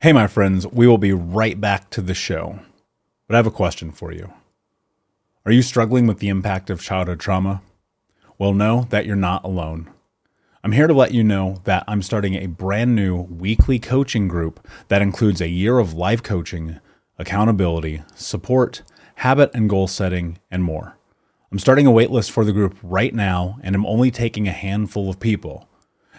Hey, my friends, we will be right back to the show. But I have a question for you. Are you struggling with the impact of childhood trauma? Well, know that you're not alone. I'm here to let you know that I'm starting a brand new weekly coaching group that includes a year of live coaching, accountability, support, habit and goal setting, and more. I'm starting a waitlist for the group right now, and I'm only taking a handful of people.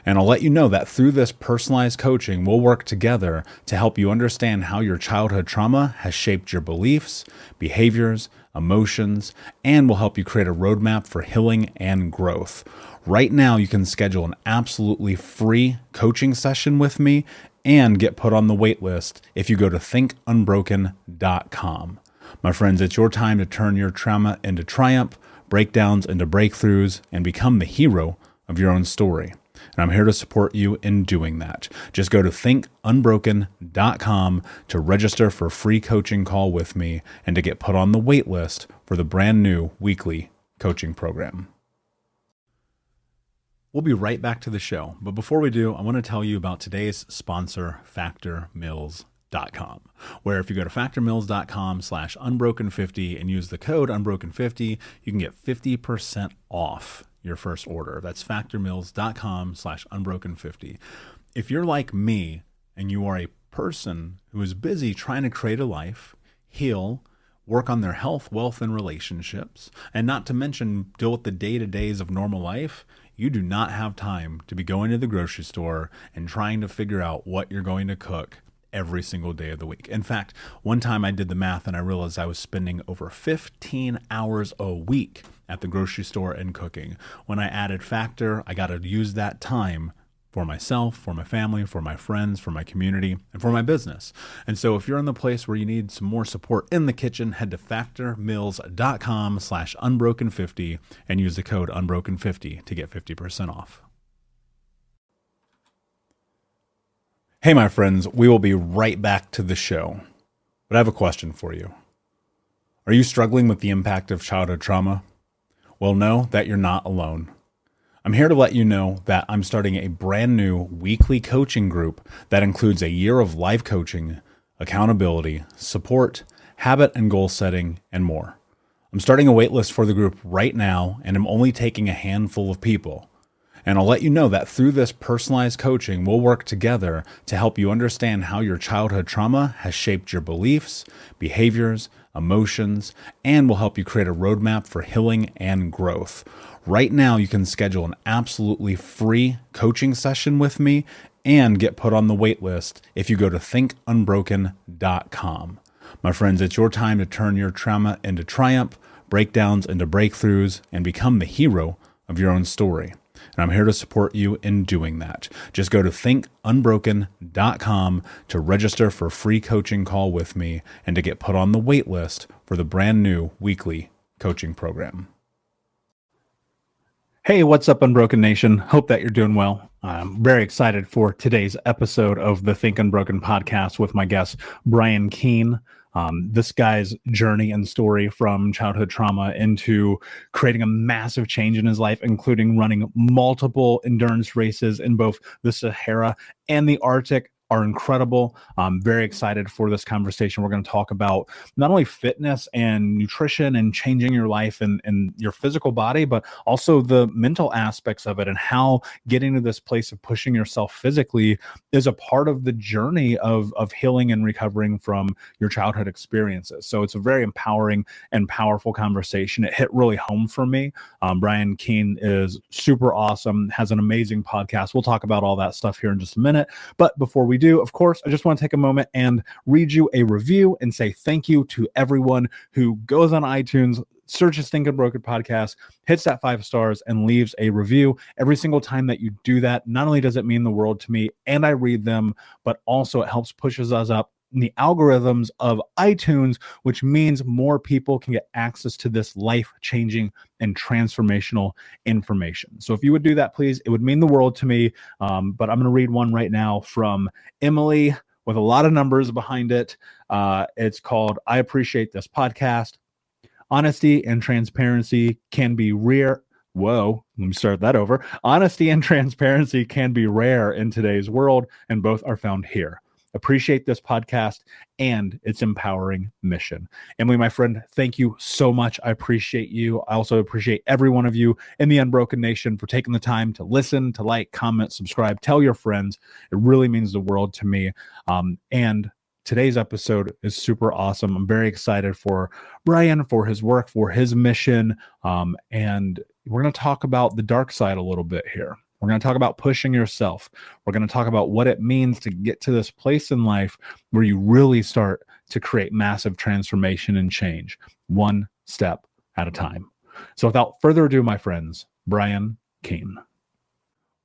And I'll let you know that through this personalized coaching, we'll work together to help you understand how your childhood trauma has shaped your beliefs, behaviors, emotions, and will help you create a roadmap for healing and growth. Right now, you can schedule an absolutely free coaching session with me and get put on the wait list if you go to thinkunbroken.com. My friends, it's your time to turn your trauma into triumph, breakdowns into breakthroughs, and become the hero of your own story. And I'm here to support you in doing that. Just go to thinkunbroken.com to register for a free coaching call with me and to get put on the wait list for the brand new weekly coaching program. We'll be right back to the show. But before we do, I want to tell you about today's sponsor, factormeals.com, where if you go to factormeals.com/unbroken50 and use the code unbroken50, you can get 50% off your first order. That's factormeals.com/unbroken50. If you're like me and you are a person who is busy trying to create a life, heal, work on their health, wealth, and relationships, and not to mention deal with the day-to-days of normal life, you do not have time to be going to the grocery store and trying to figure out what you're going to cook every single day of the week. In fact, one time I did the math and I realized I was spending over 15 hours a week at the grocery store and cooking. When I added Factor, I got to use that time for myself, for my family, for my friends, for my community, and for my business. And so if you're in the place where you need some more support in the kitchen, head to factormeals.com/unbroken50 and use the code unbroken50 to get 50% off. Hey, my friends, we will be right back to the show. But I have a question for you. Are you struggling with the impact of childhood trauma? Well, know that you're not alone. I'm here to let you know that I'm starting a brand new weekly coaching group that includes a year of live coaching, accountability, support, habit and goal setting, and more. I'm starting a waitlist for the group right now, and I'm only taking a handful of people. And I'll let you know that through this personalized coaching, we'll work together to help you understand how your childhood trauma has shaped your beliefs, behaviors, emotions, and will help you create a roadmap for healing and growth. Right now, you can schedule an absolutely free coaching session with me and get put on the wait list if you go to thinkunbroken.com. My friends, it's your time to turn your trauma into triumph, breakdowns into breakthroughs, and become the hero of your own story. And I'm here to support you in doing that. Just go to thinkunbroken.com to register for a free coaching call with me and to get put on the wait list for the brand new weekly coaching program. Hey, what's up, Unbroken Nation? Hope that you're doing well. I'm very excited for today's episode of the Think Unbroken podcast with my guest, Brian Keane. This guy's journey and story from childhood trauma into creating a massive change in his life, including running multiple endurance races in both the Sahara and the Arctic, are incredible. I'm very excited for this conversation. We're going to talk about not only fitness and nutrition and changing your life and your physical body, but also the mental aspects of it and how getting to this place of pushing yourself physically is a part of the journey of healing and recovering from your childhood experiences. So it's a very empowering and powerful conversation. It hit really home for me. Brian Keane is super awesome, has an amazing podcast. We'll talk about all that stuff here in just a minute. But before we do, of course, I just want to take a moment and read you a review and say thank you to everyone who goes on iTunes, searches Think Unbroken Podcast, hits that 5 stars, and leaves a review. Every single time that you do that, not only does it mean the world to me and I read them, but also it helps pushes us up in the algorithms of iTunes, which means more people can get access to this life-changing and transformational information. So if you would do that, please, it would mean the world to me. But I'm going to read one right now from Emily with a lot of numbers behind it. It's called, I appreciate this podcast. Honesty and transparency can be rare. Whoa, let me start that over. Honesty and transparency can be rare in today's world, and both are found here. appreciate this podcast and its empowering mission. Emily, my friend, thank you so much. I appreciate you. I also appreciate every one of you in the Unbroken Nation for taking the time to listen, to like, comment, subscribe, tell your friends. It really means the world to me. And today's episode is super awesome. I'm very excited for Brian, for his work, for his mission. And we're going to talk about the dark side a little bit here. We're going to talk about pushing yourself. We're going to talk about what it means to get to this place in life where you really start to create massive transformation and change, one step at a time. So without further ado, my friends, Brian Keane.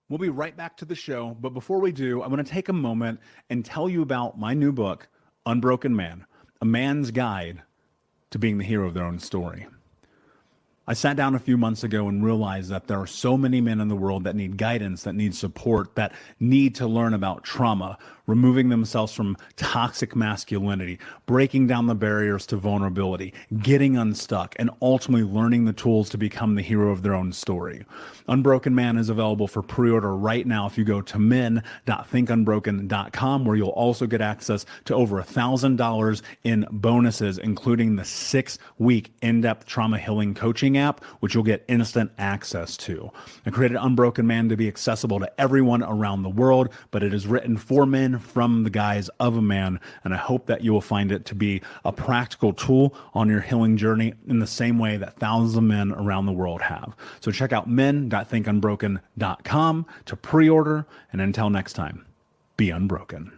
We'll be right back to the show, but before we do, I'm going to take a moment and tell you about my new book, Unbroken Man, A Man's Guide to Being the Hero of Their Own Story. I sat down a few months ago and realized that there are so many men in the world that need guidance, that need support, that need to learn about trauma, removing themselves from toxic masculinity, breaking down the barriers to vulnerability, getting unstuck, and ultimately learning the tools to become the hero of their own story. Unbroken Man is available for pre-order right now if you go to men.thinkunbroken.com, where you'll also get access to over $1,000 in bonuses, including the 6-week in-depth trauma healing coaching app, which you'll get instant access to. I created Unbroken Man to be accessible to everyone around the world, but it is written for men from the guise of a man, and I hope that you will find it to be a practical tool on your healing journey in the same way that thousands of men around the world have. So check out men.thinkunbroken.com to pre-order, and until next time, be unbroken.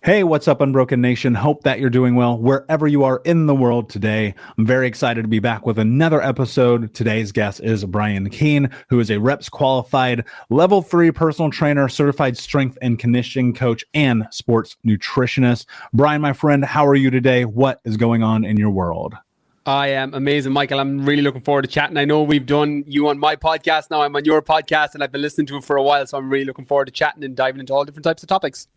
Hey, what's up, Unbroken Nation? Hope that you're doing well wherever you are in the world today. I'm very excited to be back with another episode. Today's guest is Brian Keane, who is a reps qualified level 3 personal trainer, certified strength and conditioning coach, and sports nutritionist. Brian, my friend, how are you today? What is going on in your world? I am amazing, Michael. I'm really looking forward to chatting. I know we've done you on my podcast. Now I'm on your podcast, and I've been listening to it for a while. So I'm really looking forward to chatting and diving into all different types of topics.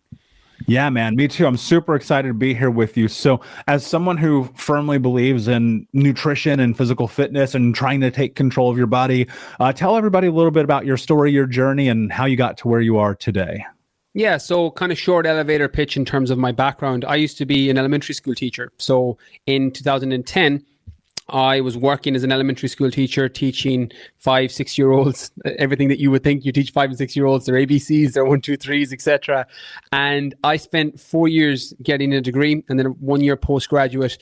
Yeah, man, me too. I'm super excited to be here with you. So as someone who firmly believes in nutrition and physical fitness and trying to take control of your body, tell everybody a little bit about your story, your journey, and how you got to where you are today. Yeah, so kind of short elevator pitch in terms of my background. I used to be an elementary school teacher. So in 2010, I was working as an elementary school teacher, teaching 5-6-year-olds everything that you would think you teach 5 and 6-year-olds, their ABCs, their 1, 2, 3s, etc. And I spent 4 years getting a degree and then 1 year postgraduate.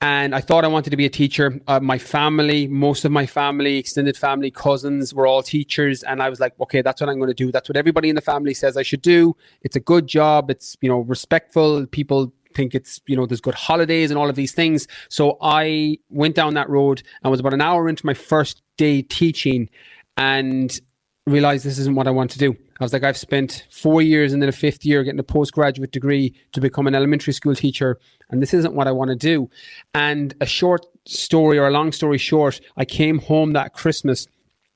And I thought I wanted to be a teacher. My family, most of my family, extended family, cousins were all teachers. And I was like, okay, that's what I'm going to do. That's what everybody in the family says I should do. It's a good job. It's, respectful. People think it's, there's good holidays and all of these things. So I went down that road and was about an hour into my first day teaching and realized this isn't what I want to do. I was like, I've spent 4 years and then a 5th year getting a postgraduate degree to become an elementary school teacher, and this isn't what I want to do. And a short story, or a long story short, I came home that Christmas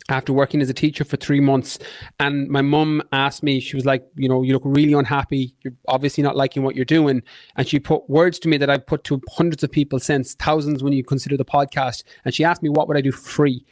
after working as a teacher for 3 months, and my mum asked me, she was like, you look really unhappy. You're obviously not liking what you're doing. And she put words to me that I've put to hundreds of people since, thousands when you consider the podcast. And she asked me, what would I do for free?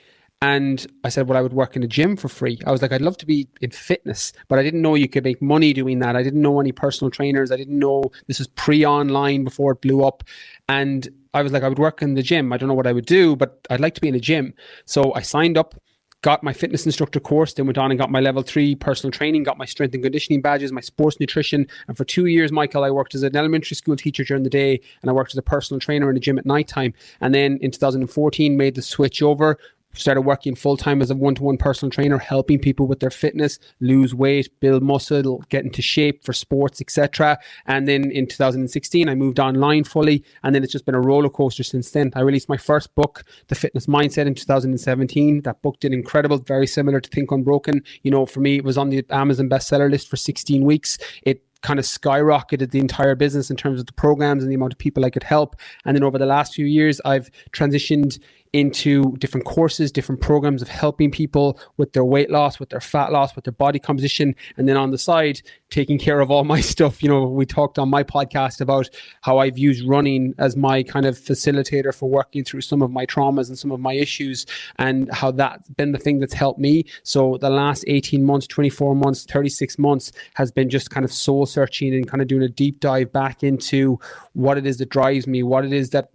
And I said, well, I would work in a gym for free. I was like, I'd love to be in fitness, but I didn't know you could make money doing that. I didn't know any personal trainers. I didn't know this was pre-online before it blew up. And I was like, I would work in the gym. I don't know what I would do, but I'd like to be in a gym. So I signed up, got my fitness instructor course, then went on and got my level 3 personal training, got my strength and conditioning badges, my sports nutrition. And for 2 years, Michael, I worked as an elementary school teacher during the day, and I worked as a personal trainer in the gym at nighttime. And then in 2014, made the switch over, started working full-time as a one-to-one personal trainer, helping people with their fitness, lose weight, build muscle, get into shape for sports, etc. And then in 2016, I moved online fully, and then it's just been a roller coaster since then. I released my first book, The Fitness Mindset, in 2017. That book did incredible, very similar to Think Unbroken. For me, it was on the Amazon bestseller list for 16 weeks. It kind of skyrocketed the entire business in terms of the programs and the amount of people I could help. And then over the last few years, I've transitioned into different courses, different programs of helping people with their weight loss, with their fat loss, with their body composition. And then on the side, taking care of all my stuff. We talked on my podcast about how I've used running as my kind of facilitator for working through some of my traumas and some of my issues, and how that's been the thing that's helped me. So the last 18 months, 24 months, 36 months has been just kind of soul searching and kind of doing a deep dive back into what it is that drives me, what it is that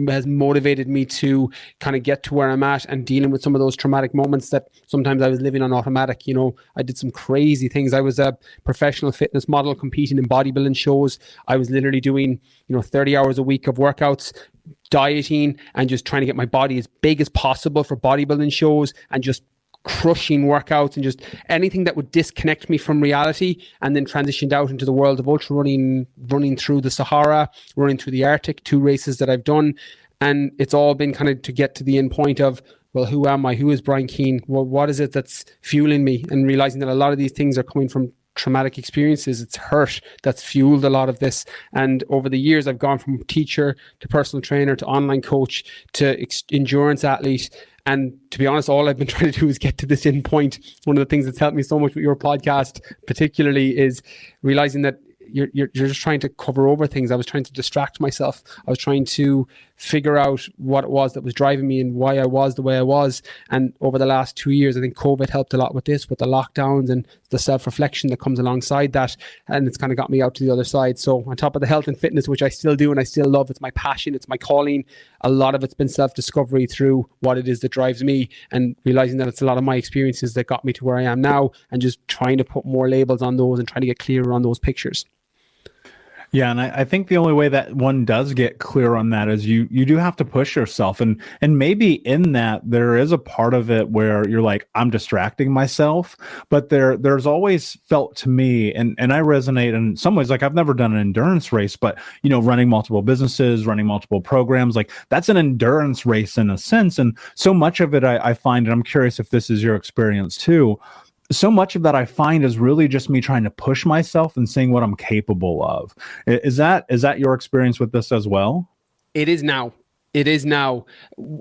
has motivated me to kind of get to where I'm at, and dealing with some of those traumatic moments that sometimes I was living on automatic. I did some crazy things. I was a professional fitness model competing in bodybuilding shows. I was literally doing 30 hours a week of workouts, dieting, and just trying to get my body as big as possible for bodybuilding shows, and just crushing workouts and just anything that would disconnect me from reality, and then transitioned out into the world of ultra running through the Sahara, running through the Arctic, 2 races that I've done. And it's all been kind of to get to the end point of, well, who am I? Who is Brian Keane? Well, what is it that's fueling me? And realizing that a lot of these things are coming from traumatic experiences. It's hurt that's fueled a lot of this. And over the years, I've gone from teacher to personal trainer to online coach to endurance athlete. And to be honest, all I've been trying to do is get to this end point. One of the things that's helped me so much with your podcast, particularly, is realizing that you're just trying to cover over things. I was trying to distract myself. I was trying to figure out what it was that was driving me and why I was the way I was. And over the last 2 years, I think COVID helped a lot with this, with the lockdowns and the self-reflection that comes alongside that. And it's kind of got me out to the other side. So on top of the health and fitness, which I still do and I still love, it's my passion, it's my calling. A lot of it's been self-discovery through what it is that drives me, and realizing that it's a lot of my experiences that got me to where I am now, and just trying to put more labels on those and trying to get clearer on those pictures. Yeah, and I think the only way that one does get clear on that is you do have to push yourself, and maybe in that there is a part of it where you're like, I'm distracting myself, but there's always felt to me, and I resonate in some ways, like I've never done an endurance race, but running multiple businesses, running multiple programs, like that's an endurance race in a sense, and so much of it I find, and I'm curious if this is your experience too, so much of that I find is really just me trying to push myself and seeing what I'm capable of. Is that your experience with this as well? It is now. It is now.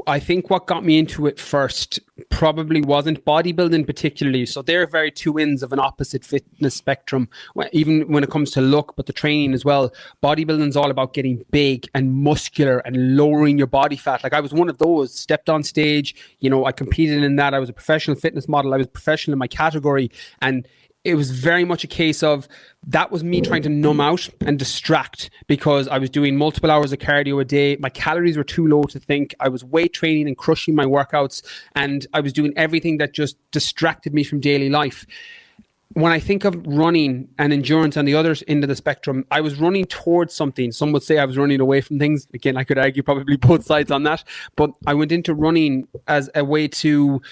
I think what got me into it first probably wasn't bodybuilding particularly. So they're very two ends of an opposite fitness spectrum, even when it comes to look, but the training as well. Bodybuilding is all about getting big and muscular and lowering your body fat. Like I was one of those, stepped on stage, I competed in that. I was a professional fitness model. I was professional in my category, and it was very much a case of that was me trying to numb out and distract, because I was doing multiple hours of cardio a day. My calories were too low to think. I was weight training and crushing my workouts, and I was doing everything that just distracted me from daily life. When I think of running and endurance on the other end of the spectrum, I was running towards something. Some would say I was running away from things. Again, I could argue probably both sides on that, but I went into running as a way to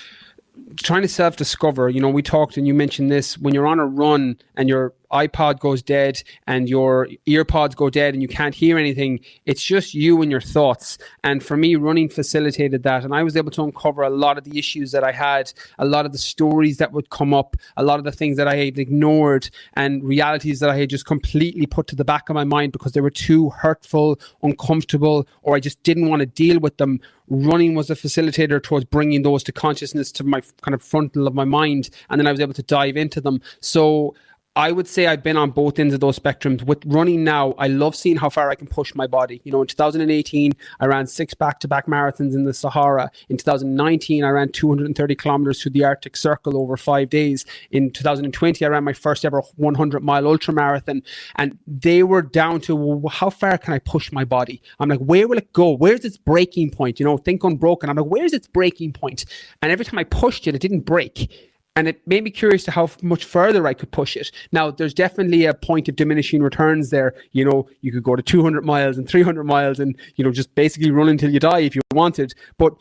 trying to self-discover. We talked and you mentioned this, when you're on a run and your iPod goes dead and your earpods go dead and you can't hear anything, it's just you and your thoughts. And for me, running facilitated that, and I was able to uncover a lot of the issues that I had, a lot of the stories that would come up, a lot of the things that I had ignored, and realities that I had just completely put to the back of my mind because they were too hurtful, uncomfortable, or I just didn't want to deal with them. Running was a facilitator towards bringing those to consciousness, to my kind of frontal of my mind, and then I was able to dive into them. So I would say I've been on both ends of those spectrums. With running now, I love seeing how far I can push my body. In 2018, I ran 6 back-to-back marathons in the Sahara. In 2019, I ran 230 kilometers through the Arctic Circle over 5 days. In 2020, I ran my first ever 100-mile ultra marathon. And they were down to, well, how far can I push my body? I'm like, where will it go? Where's its breaking point? Think unbroken. I'm like, where's its breaking point? And every time I pushed it, it didn't break. And it made me curious to how much further I could push it. Now, there's definitely a point of diminishing returns there. You could go to 200 miles and 300 miles and, just basically run until you die if you wanted. But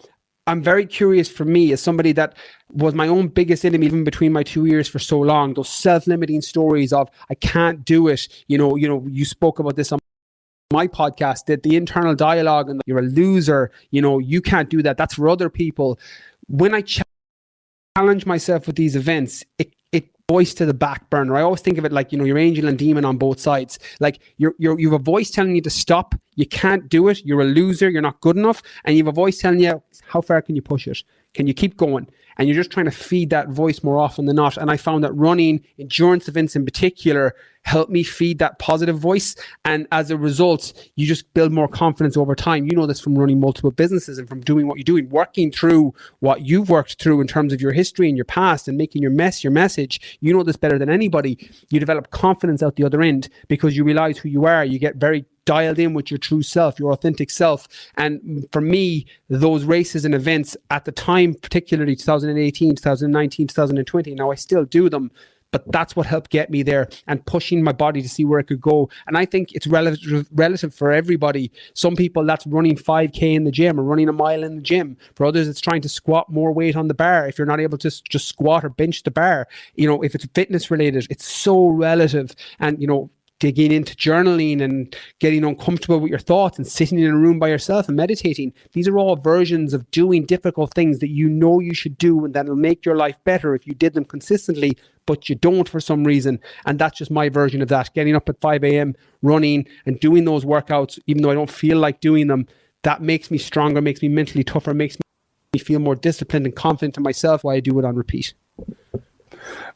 I'm very curious, for me, as somebody that was my own biggest enemy, even between my 2 years for so long, those self-limiting stories of, I can't do it. You spoke about this on my podcast, that the internal dialogue and you're a loser, you can't do that. That's for other people. When I challenge myself with these events, it voice to the back burner. I always think of it like, your angel and demon on both sides. Like you have a voice telling you to stop. You can't do it. You're a loser. You're not good enough. And you have a voice telling you, how far can you push it? Can you keep going? And you're just trying to feed that voice more often than not. And I found that running, endurance events in particular, helped me feed that positive voice. And as a result, you just build more confidence over time. You know this from running multiple businesses and from doing what you're doing, working through what you've worked through in terms of your history and your past and making your message. You know this better than anybody. You develop confidence out the other end because you realize who you are. You get very dialed in with your true self, your authentic self. And for me, those races and events at the time, particularly 2018, 2019, 2020, now I still do them, but that's what helped get me there and pushing my body to see where it could go. And I think it's relative for everybody. Some people, that's running 5K in the gym or running a mile in the gym. For others, it's trying to squat more weight on the bar. If you're not able to just squat or bench the bar, if it's fitness related, it's so relative. And, digging into journaling and getting uncomfortable with your thoughts and sitting in a room by yourself and meditating. These are all versions of doing difficult things that you know you should do and that'll make your life better if you did them consistently, but you don't for some reason. And that's just my version of that. Getting up at 5 a.m., running and doing those workouts, even though I don't feel like doing them, that makes me stronger, makes me mentally tougher, makes me feel more disciplined and confident in myself while I do it on repeat.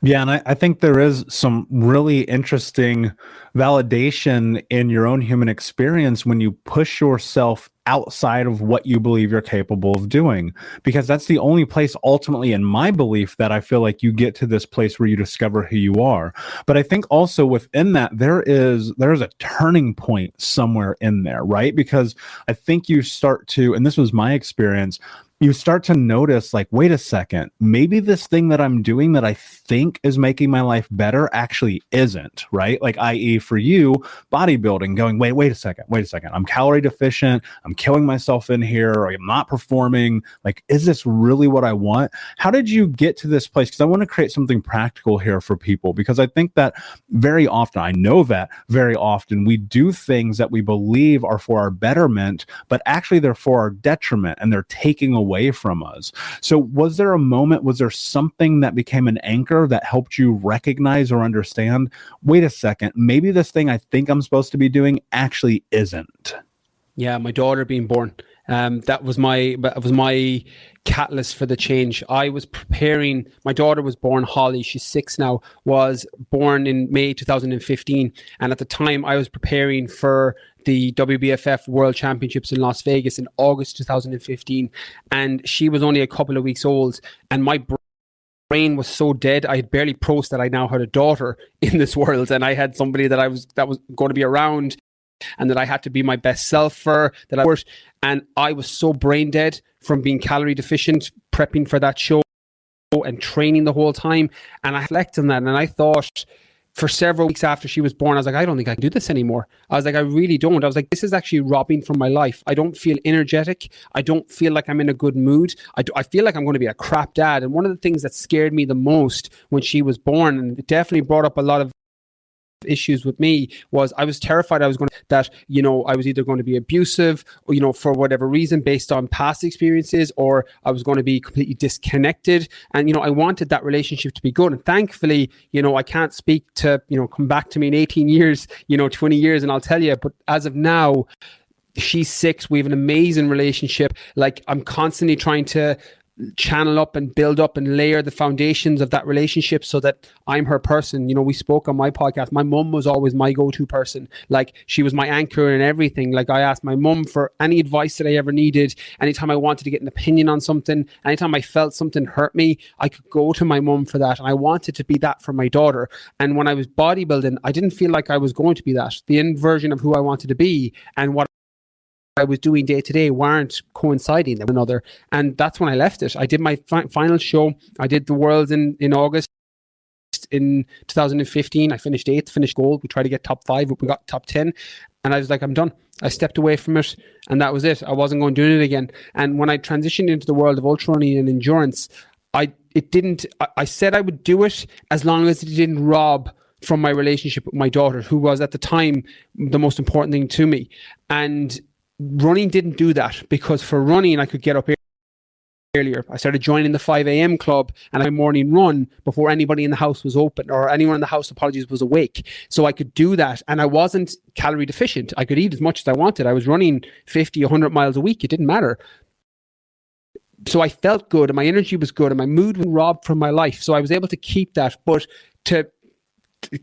Yeah, and I think there is some really interesting validation in your own human experience when you push yourself outside of what you believe you're capable of doing, because that's the only place ultimately, in my belief, that I feel like you get to this place where you discover who you are. But I think also within that, there's a turning point somewhere in there, right? Because I think you start to, and this was my experience, you start to notice like, wait a second, maybe this thing that I'm doing that I think is making my life better actually isn't, right? Like, i.e. for you, bodybuilding, going, wait a second. I'm calorie deficient. I'm killing myself in here, or I'm not performing. Like, is this really what I want? How did you get to this place? Because I want to create something practical here for people, because I think that very often, I know that very often we do things that we believe are for our betterment, but actually they're for our detriment and they're taking away from us. So was there a moment, was there something that became an anchor that helped you recognize or understand, wait a second, maybe this thing I think I'm supposed to be doing actually isn't? Yeah, my daughter being born. That was my catalyst for the change. I was preparing, my daughter was born, Holly, she's 6 now, was born in May 2015. And at the time I was preparing for the WBFF World Championships in Las Vegas in August 2015. And she was only a couple of weeks old. And my brain was so dead. I had barely processed that I now had a daughter in this world. And I had somebody that was going to be around and that I had to be my best self for, and I was so brain dead from being calorie deficient, prepping for that show and training the whole time. And I reflected on that, and I thought for several weeks after she was born, I was like, I don't think I can do this anymore. I was like, I really don't. I was like, this is actually robbing from my life. I don't feel energetic. I don't feel like I'm in a good mood. I feel like I'm going to be a crap dad. And one of the things that scared me the most when she was born, and it definitely brought up a lot of issues with me, was I was terrified I was either going to be abusive, or, for whatever reason based on past experiences, or I was going to be completely disconnected. And, I wanted that relationship to be good. And thankfully, I can't speak to, come back to me in 18 years, 20 years, and I'll tell you, but as of now, she's 6. We have an amazing relationship. Like, I'm constantly trying to channel up and build up and layer the foundations of that relationship so that I'm her person. We spoke on my podcast. My mum was always my go-to person. Like, she was my anchor in everything. Like, I asked my mum for any advice that I ever needed. Anytime I wanted to get an opinion on something, anytime I felt something hurt me, I could go to my mum for that. And I wanted to be that for my daughter. And when I was bodybuilding, I didn't feel like I was going to be that. The end version of who I wanted to be and what I was doing day to day weren't coinciding with one another. And that's when I left it. I did my final show. I did the Worlds in August in 2015. I finished 8th, finished gold. We tried to get top 5, but we got top 10. And I was like, I'm done. I stepped away from it, and that was it. I wasn't going to do it again. And when I transitioned into the world of ultra running and endurance, I said I would do it as long as it didn't rob from my relationship with my daughter, who was at the time the most important thing to me. And running didn't do that, because for running, I could get up earlier. I started joining the 5 a.m. club and a morning run before anybody in the house was open, or anyone in the house, was awake. So I could do that, and I wasn't calorie deficient. I could eat as much as I wanted. I was running 50, 100 miles a week. It didn't matter. So I felt good, and my energy was good, and my mood was robbed from my life. So I was able to keep that, but to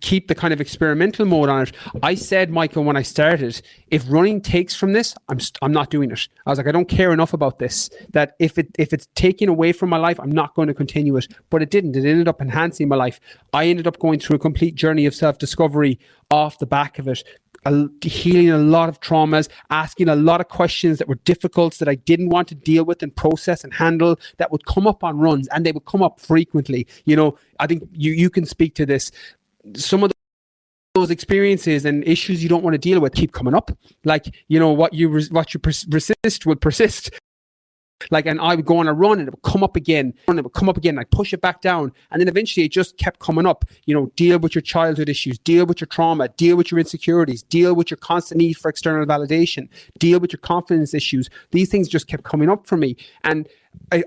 keep the kind of experimental mode on it, I said, Michael, when I started, if running takes from this, I'm not doing it. I was like, I don't care enough about this, that if it's taking away from my life, I'm not going to continue it. But it didn't. It ended up enhancing my life. I ended up going through a complete journey of self-discovery off the back of it, healing a lot of traumas, asking a lot of questions that were difficult, that I didn't want to deal with and process and handle, that would come up on runs, and they would come up frequently. You know, I think you can speak to this. Some of those experiences and issues you don't want to deal with keep coming up. Like, you know, what you resist will persist. Like, and I would go on a run and it would come up again, and it would come up again. I'd push it back down. And then eventually it just kept coming up. You know, deal with your childhood issues, deal with your trauma, deal with your insecurities, deal with your constant need for external validation, deal with your confidence issues. These things just kept coming up for me. And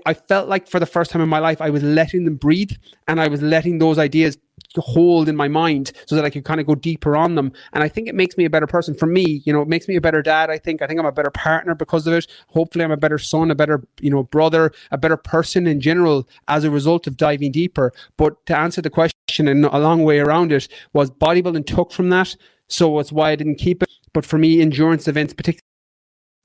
I felt like for the first time in my life, I was letting them breathe, and I was letting those ideas hold in my mind so that I could kind of go deeper on them. And I think it makes me a better person. For me, you know, it makes me a better dad. I think I'm a better partner because of it. Hopefully I'm a better son, a better, you know, brother, a better person in general as a result of diving deeper. But to answer the question, and a long way around it, was bodybuilding took from that. So it's why I didn't keep it. But for me, endurance events, particularly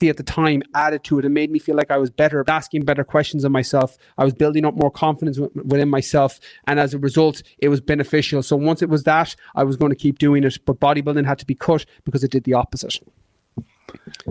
at the time, added to it and made me feel like I was better, asking better questions of myself. I was building up more confidence within myself, and as a result, it was beneficial. So once it was that, I was going to keep doing it, but bodybuilding had to be cut because it did the opposite.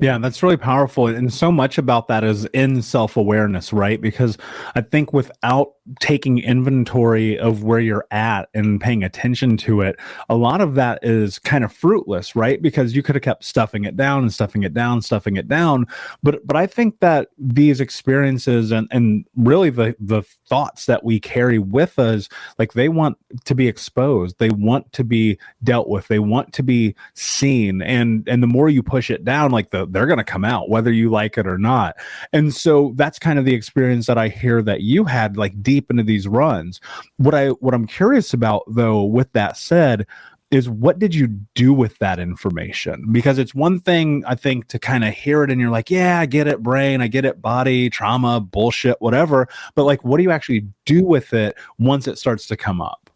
Yeah, that's really powerful. And so much about that is in self-awareness, right? Because I think without taking inventory of where you're at and paying attention to it, a lot of that is kind of fruitless, right? Because you could have kept stuffing it down and stuffing it down, stuffing it down. But I think that these experiences and really the thoughts that we carry with us, like, they want to be exposed. They want to be dealt with. They want to be seen. And the more you push it down, like, they're going to come out whether you like it or not. And so that's kind of the experience that I hear that you had, like, deep into these runs. What I'm curious about, though, with that said, is what did you do with that information? Because it's one thing, I think, to kind of hear it and you're like, yeah, I get it, brain, I get it, body, trauma, bullshit, whatever. But, like, what do you actually do with it once it starts to come up?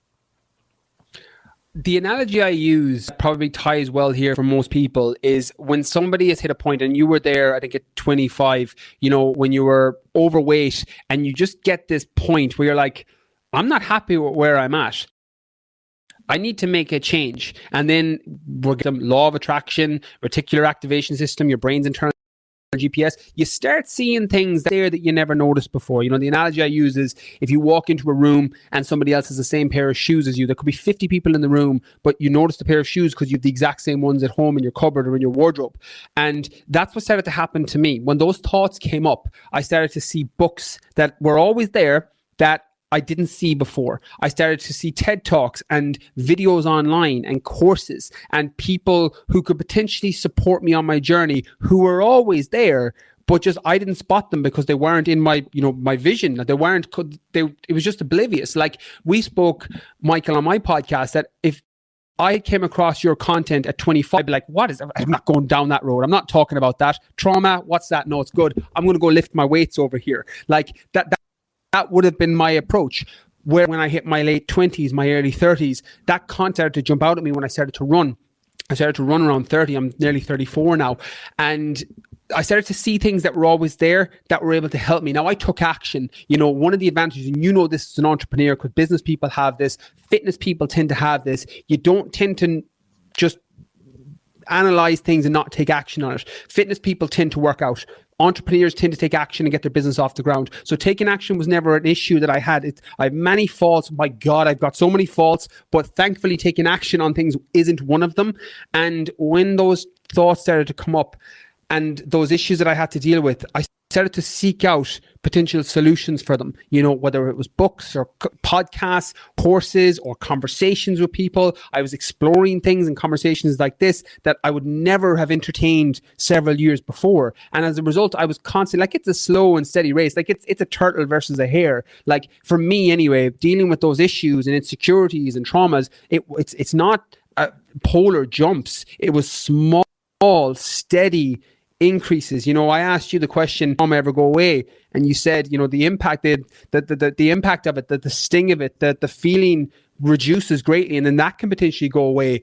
The analogy I use probably ties well here for most people is when somebody has hit a point, and you were there, I think at 25, you know, when you were overweight, and you just get this point where you're like, I'm not happy with where I'm at. I need to make a change. And then we're getting law of attraction, reticular activation system, your brain's internal GPS, you start seeing things there that you never noticed before. You know, the analogy I use is if you walk into a room and somebody else has the same pair of shoes as you, there could be 50 people in the room, but you notice the pair of shoes because you have the exact same ones at home in your cupboard or in your wardrobe. And that's what started to happen to me. When those thoughts came up, I started to see books that were always there that I didn't see before. I started to see TED Talks and videos online and courses and people who could potentially support me on my journey, who were always there, but just I didn't spot them because they weren't in my, you know, my vision. They weren't. It was just oblivious. Like we spoke, Michael, on my podcast, that if I came across your content at 25, I'd be like, what is that? I'm not going down that road. I'm not talking about that. Trauma, what's that? No, it's good. I'm going to go lift my weights over here. Like that would have been my approach. Where when I hit my late 20s, my early 30s, that content started to jump out at me when I started to run. I started to run around 30. I'm nearly 34 now. And I started to see things that were always there that were able to help me. Now I took action. You know, one of the advantages, and you know this as an entrepreneur, because business people have this, fitness people tend to have this, you don't tend to just analyze things and not take action on it. Fitness people tend to work out. Entrepreneurs tend to take action and get their business off the ground. So taking action was never an issue that I had. I have many faults. My God, I've got so many faults, but thankfully taking action on things isn't one of them. And when those thoughts started to come up and those issues that I had to deal with, I started to seek out potential solutions for them, you know, whether it was books or podcasts, courses, or conversations with people. I was exploring things and conversations like this that I would never have entertained several years before. And as a result, I was constantly like, it's a slow and steady race. Like it's a turtle versus a hare. Like for me anyway, dealing with those issues and insecurities and traumas, it's not polar jumps. It was small, steady increases. You know, I asked you the question, "Trauma ever go away?" And you said, you know, the impact, the impact of it, the sting of it, the feeling reduces greatly, and then that can potentially go away.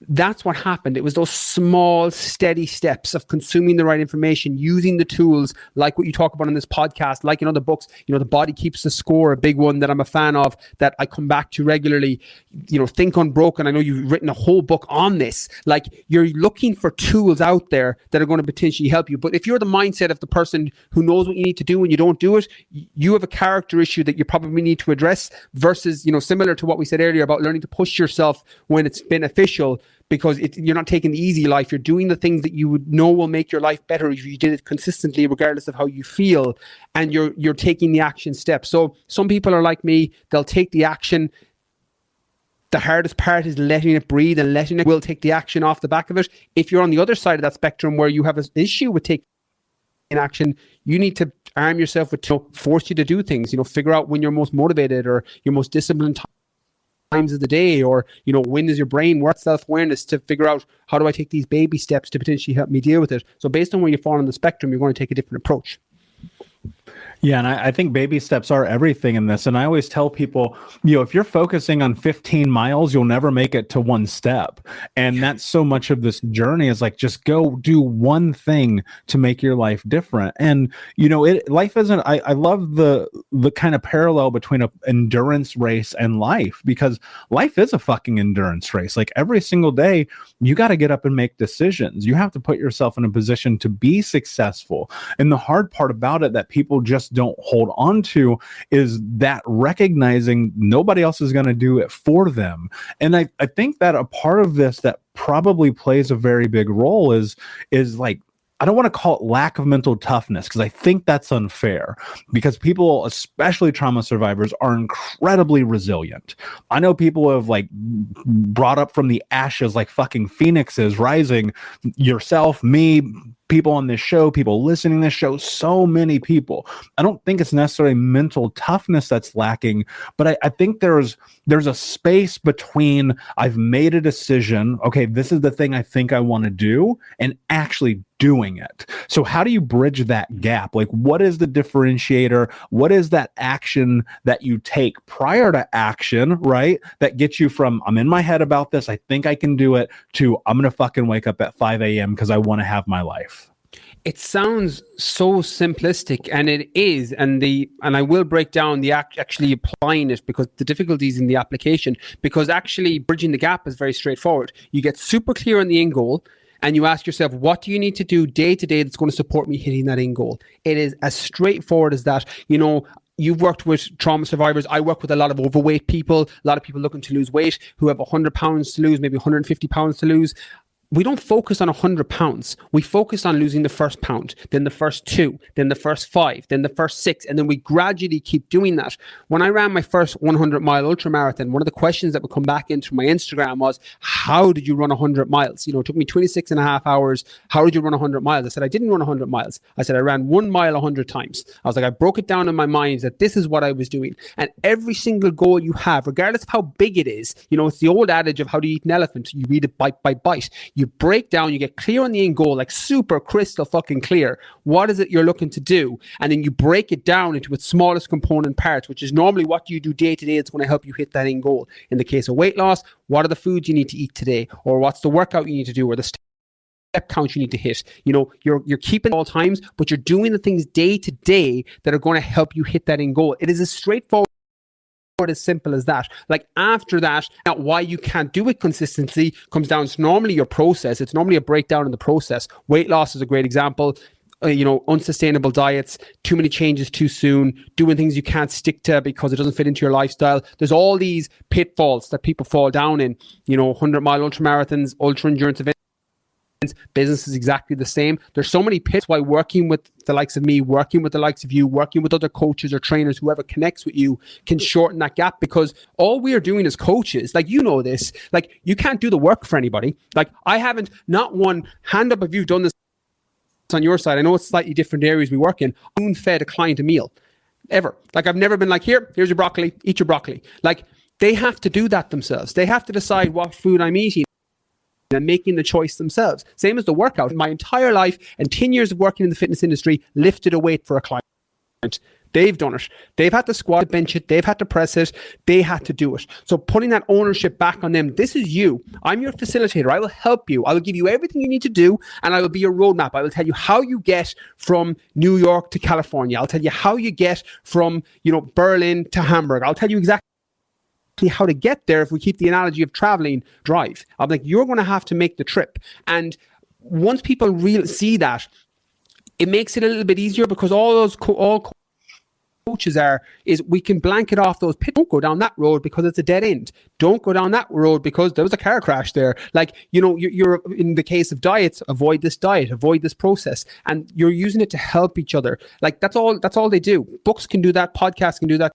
That's what happened. It was those small, steady steps of consuming the right information, using the tools like what you talk about in this podcast, like in other books, you know, The Body Keeps the Score, a big one that I'm a fan of, that I come back to regularly. You know, Think Unbroken. I know you've written a whole book on this. Like, you're looking for tools out there that are going to potentially help you. But if you're the mindset of the person who knows what you need to do and you don't do it, you have a character issue that you probably need to address versus, you know, similar to what we said earlier about learning to push yourself when it's beneficial. Because you're not taking the easy life. You're doing the things that you would know will make your life better if you did it consistently, regardless of how you feel. And you're taking the action steps. So some people are like me. They'll take the action. The hardest part is letting it breathe, and letting it will take the action off the back of it. If you're on the other side of that spectrum where you have an issue with taking action, you need to arm yourself with, you know, force you to do things. You know, figure out when you're most motivated or your most disciplined times of the day, or, you know, when does your brain work, self-awareness to figure out how do I take these baby steps to potentially help me deal with it. So based on where you fall on the spectrum, you're going to take a different approach. Yeah, and I think baby steps are everything in this. And I always tell people, you know, if you're focusing on 15 miles, you'll never make it to one step. And that's so much of this journey is like, just go do one thing to make your life different. And, you know, life isn't, I love the kind of parallel between an endurance race and life, because life is a fucking endurance race. Like every single day, you got to get up and make decisions. You have to put yourself in a position to be successful. And the hard part about it that people just don't hold on to is that recognizing nobody else is going to do it for them. And I think that a part of this that probably plays a very big role is like, I don't want to call it lack of mental toughness, because I think that's unfair, because people, especially trauma survivors, are incredibly resilient. I know people have like brought up from the ashes like fucking phoenixes rising, yourself, me, people on this show, people listening to this show, so many people. I don't think it's necessarily mental toughness that's lacking, but I think there's a space between I've made a decision, okay, this is the thing I think I want to do, and actually doing it. So how do you bridge that gap? Like, what is the differentiator? What is that action that you take prior to action, right? That gets you from, I'm in my head about this, I think I can do it, to I'm going to fucking wake up at 5 a.m. because I want to have my life. It sounds so simplistic, and it is, and I will break down the actually applying it, because the difficulties in the application, because actually bridging the gap is very straightforward. You get super clear on the end goal, and you ask yourself, what do you need to do day to day that's going to support me hitting that end goal? It is as straightforward as that. You know, you've worked with trauma survivors. I work with a lot of overweight people, a lot of people looking to lose weight who have 100 pounds to lose, maybe 150 pounds to lose. We don't focus on 100 pounds. We focus on losing the first pound, then the first 2, then the first 5, then the first 6, and then we gradually keep doing that. When I ran my first 100-mile ultramarathon, one of the questions that would come back into my Instagram was, how did you run 100 miles? You know, it took me 26 and a half hours. How did you run 100 miles? I said, I didn't run 100 miles. I said, I ran 1 mile 100 times. I was like, I broke it down in my mind that this is what I was doing. And every single goal you have, regardless of how big it is, you know, it's the old adage of how to eat an elephant. You eat it bite by bite. You break down, you get clear on the end goal, like super crystal fucking clear. What is it you're looking to do? And then you break it down into its smallest component parts, which is normally what you do day to day. It's going to help you hit that end goal. In the case of weight loss, what are the foods you need to eat today? Or what's the workout you need to do? Or the step count you need to hit? You know, you're keeping all times, but you're doing the things day to day that are going to help you hit that end goal. It is as straightforward, as simple as that. Like, after that, now why you can't do it consistently comes down to normally your process. It's normally a breakdown in the process. Weight loss is a great example. You know, unsustainable diets, too many changes too soon, doing things you can't stick to because it doesn't fit into your lifestyle. There's all these pitfalls that people fall down in, you know, 100-mile ultramarathons, ultra endurance events. Business is exactly the same. There's so many pits why working with the likes of me, working with the likes of you, working with other coaches or trainers, whoever connects with you, can shorten that gap, because all we are doing as coaches, like, you know this, like, you can't do the work for anybody. Like, I haven't, not one hand up if you've done this on your side. I know it's slightly different areas we work in. I fed a client a meal ever. Like, I've never been like, here's your broccoli, eat your broccoli. Like, they have to do that themselves. They have to decide what food I'm eating and making the choice themselves. Same as the workout. My entire life and 10 years of working in the fitness industry, lifted a weight for a client. They've done it. They've had to squat, bench it. They've had to press it. They had to do it. So putting that ownership back on them. This is you. I'm your facilitator. I will help you. I will give you everything you need to do, and I will be your roadmap. I will tell you how you get from New York to California. I'll tell you how you get from, Berlin to Hamburg. I'll tell you exactly how to get there. If we keep the analogy of traveling, drive. I'm like, you're going to have to make the trip. And once people really see that, it makes it a little bit easier, because all those coaches is we can blanket off those pits. Don't go down that road because it's a dead end. Don't go down that road because there was a car crash there. Like, you're in the case of diets, avoid this diet, avoid this process, and you're using it to help each other. Like, that's all they do. Books can do that. Podcasts can do that.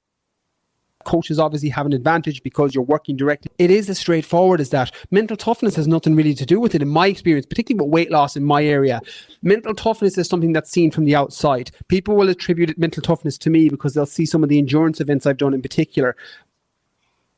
Coaches obviously have an advantage because you're working directly. It is as straightforward as that. Mental toughness has nothing really to do with it, in my experience, particularly with weight loss in my area. Mental toughness is something that's seen from the outside. People will attribute mental toughness to me because they'll see some of the endurance events I've done in particular.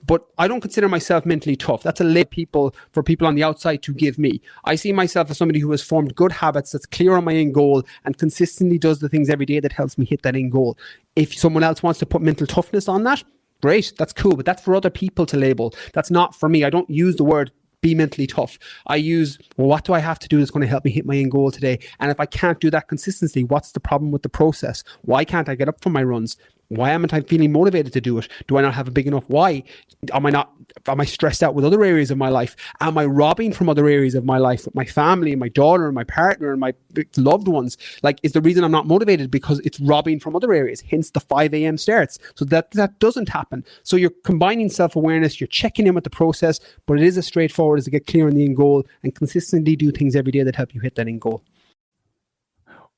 But I don't consider myself mentally tough. That's a label for people on the outside to give me. I see myself as somebody who has formed good habits, that's clear on my end goal, and consistently does the things every day that helps me hit that end goal. If someone else wants to put mental toughness on that, great, that's cool, but that's for other people to label. That's not for me. I don't use the word be mentally tough. I use, well, what do I have to do that's going to help me hit my end goal today? And if I can't do that consistently, what's the problem with the process? Why can't I get up for my runs? Why am I feeling motivated to do it? Do I not have a big enough why? Am I stressed out with other areas of my life? Am I robbing from other areas of my life, with my family and my daughter and my partner and my loved ones? Like, is the reason I'm not motivated because it's robbing from other areas? Hence the 5 a.m. starts. So that doesn't happen. So you're combining self-awareness, you're checking in with the process, but it is as straightforward as to get clear on the end goal and consistently do things every day that help you hit that end goal.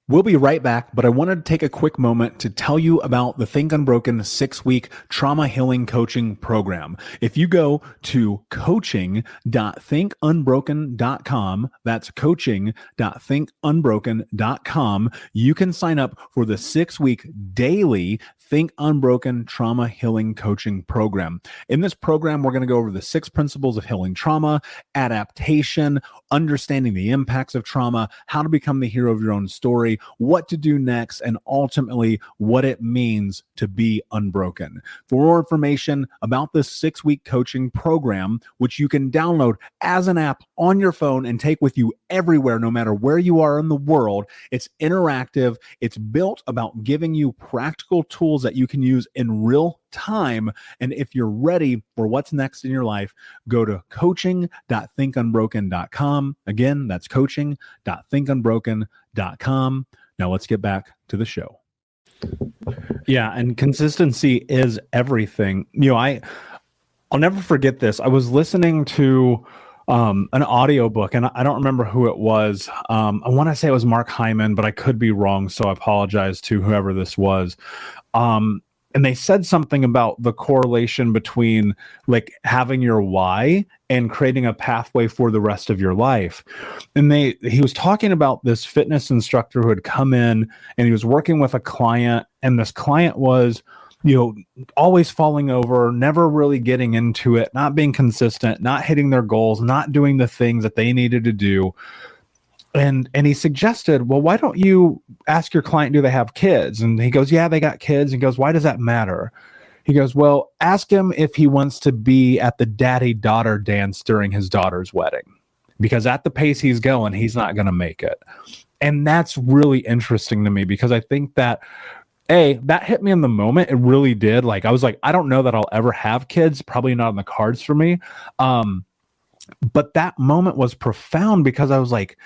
We'll be right back, but I wanted to take a quick moment to tell you about the Think Unbroken 6-week trauma healing coaching program. If you go to coaching.thinkunbroken.com, that's coaching.thinkunbroken.com, you can sign up for the 6-week daily Think Unbroken Trauma Healing Coaching Program. In this program, we're going to go over the 6 principles of healing trauma, adaptation, understanding the impacts of trauma, how to become the hero of your own story, what to do next, and ultimately what it means to be unbroken. For more information about this 6-week coaching program, which you can download as an app on your phone and take with you everywhere, no matter where you are in the world, it's interactive. It's built about giving you practical tools that you can use in real time. And if you're ready for what's next in your life, go to coaching.thinkunbroken.com. Again, that's coaching.thinkunbroken.com. Now let's get back to the show. Yeah, and consistency is everything. I'll never forget this. I was listening to an audiobook, and I don't remember who it was. I want to say it was Mark Hyman, but I could be wrong, so I apologize to whoever this was. And they said something about the correlation between like having your why and creating a pathway for the rest of your life. And he was talking about this fitness instructor who had come in and he was working with a client, and this client was, always falling over, never really getting into it, not being consistent, not hitting their goals, not doing the things that they needed to do. And he suggested, well, why don't you ask your client, do they have kids? And he goes, yeah, they got kids. And he goes, why does that matter? He goes, well, ask him if he wants to be at the daddy-daughter dance during his daughter's wedding, because at the pace he's going, he's not going to make it. And that's really interesting to me, because I think that, that hit me in the moment. It really did. Like, I was like, I don't know that I'll ever have kids, probably not on the cards for me. But that moment was profound, because I was like,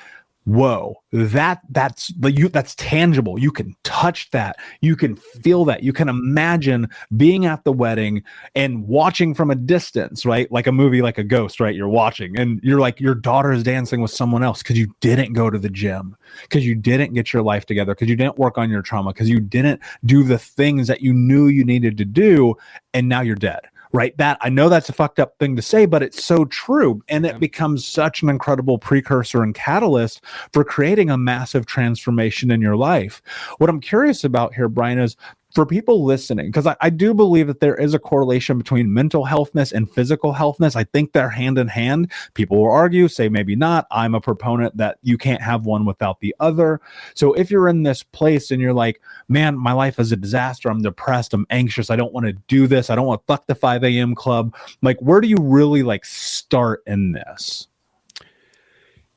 whoa, that's tangible. You can touch that. You can feel that. You can imagine being at the wedding and watching from a distance, right? Like a movie, like a ghost, right? You're watching and you're like, your daughter is dancing with someone else because you didn't go to the gym, because you didn't get your life together, because you didn't work on your trauma, because you didn't do the things that you knew you needed to do. And now you're dead. Right? That, I know that's a fucked up thing to say, but it's so true. And it becomes such an incredible precursor and catalyst for creating a massive transformation in your life. What I'm curious about here, Brian, is for people listening, because I do believe that there is a correlation between mental healthness and physical healthness. I think they're hand in hand. People will argue, say maybe not. I'm a proponent that you can't have one without the other. So if you're in this place and you're like, man, my life is a disaster, I'm depressed, I'm anxious, I don't want to do this, I don't want to fuck the 5 a.m. club, like, where do you really like start in this?